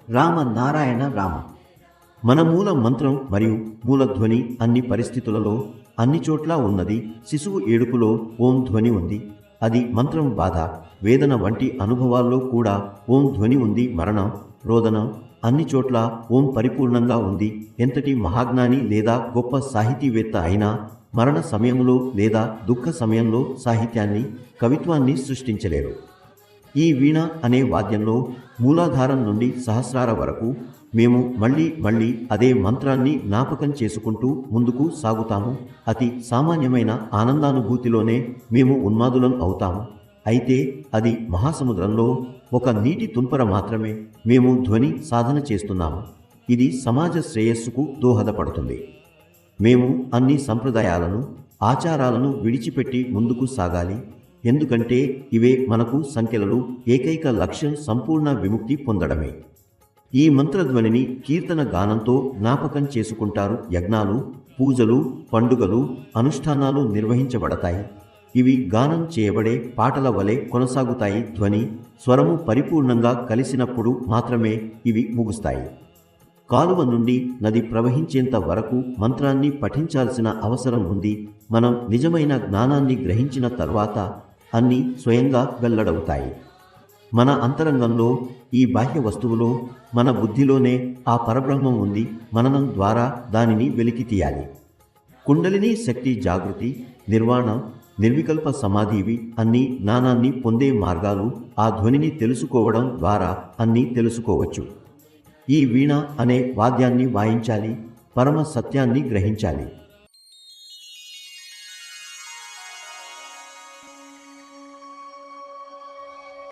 రామ నారాయణ రామ. మన మూల మంత్రం మరియు మూలధ్వని అన్ని పరిస్థితులలో, అన్ని చోట్ల ఉన్నది. శిశువు ఏడుపులో ఓం ధ్వని ఉంది, అది మంత్రం. బాధ, వేదన వంటి అనుభవాల్లో కూడా ఓం ధ్వని ఉంది. మరణం, రోదన, అన్ని చోట్ల ఓం పరిపూర్ణంగా ఉంది. ఎంతటి మహాజ్ఞాని లేదా గొప్ప సాహితీవేత్త అయినా మరణ సమయంలో లేదా దుఃఖ సమయంలో సాహిత్యాన్ని, కవిత్వాన్ని సృష్టించలేరు. ఈ వీణ అనే వాద్యంలో మూలాధారం నుండి సహస్రార వరకు మేము మళ్ళీ మళ్ళీ అదే మంత్రాన్ని జ్ఞాపకం చేసుకుంటూ ముందుకు సాగుతాము. అతి సామాన్యమైన ఆనందానుభూతిలోనే మేము ఉన్మాదులం అవుతాము. అయితే అది మహాసముద్రంలో ఒక నీటి తుంపర మాత్రమే. మేము ధ్వని సాధన చేస్తున్నాము. ఇది సమాజ శ్రేయస్సుకు దోహదపడుతుంది. మేము అన్ని సంప్రదాయాలను, ఆచారాలను విడిచిపెట్టి ముందుకు సాగాలి. ఎందుకంటే ఇవే మనకు సంఖ్యలు. ఏకైక లక్ష్యం సంపూర్ణ విముక్తి పొందడమే. ఈ మంత్రధ్వనిని కీర్తన గానంతో జ్ఞాపకం చేసుకుంటారు. యజ్ఞాలు, పూజలు, పండుగలు, అనుష్ఠానాలు నిర్వహించబడతాయి. ఇవి గానం చేయబడే పాటల వలె కొనసాగుతాయి. ధ్వని, స్వరము పరిపూర్ణంగా కలిసినప్పుడు మాత్రమే ఇవి ముగుస్తాయి. కాలువ నుండి నది ప్రవహించేంత వరకు మంత్రాన్ని పఠించాల్సిన అవసరం ఉంది. మనం నిజమైన జ్ఞానాన్ని గ్రహించిన తర్వాత అన్నీ స్వయంగా వెల్లడవుతాయి. మన అంతరంగంలో, ఈ బాహ్య వస్తువులో, మన బుద్ధిలోనే ఆ పరబ్రహ్మం ఉంది. మననం ద్వారా దానిని వెలికి తీయాలి. కుండలిని శక్తి, జాగృతి, నిర్వాణం, నిర్వికల్ప సమాధివి అన్నీ జ్ఞానాన్ని పొందే మార్గాలు. ఆ ధ్వనిని తెలుసుకోవడం ద్వారా అన్నీ తెలుసుకోవచ్చు. ఈ వీణ అనే వాద్యాన్ని వాయించాలి, పరమ సత్యాన్ని గ్రహించాలి.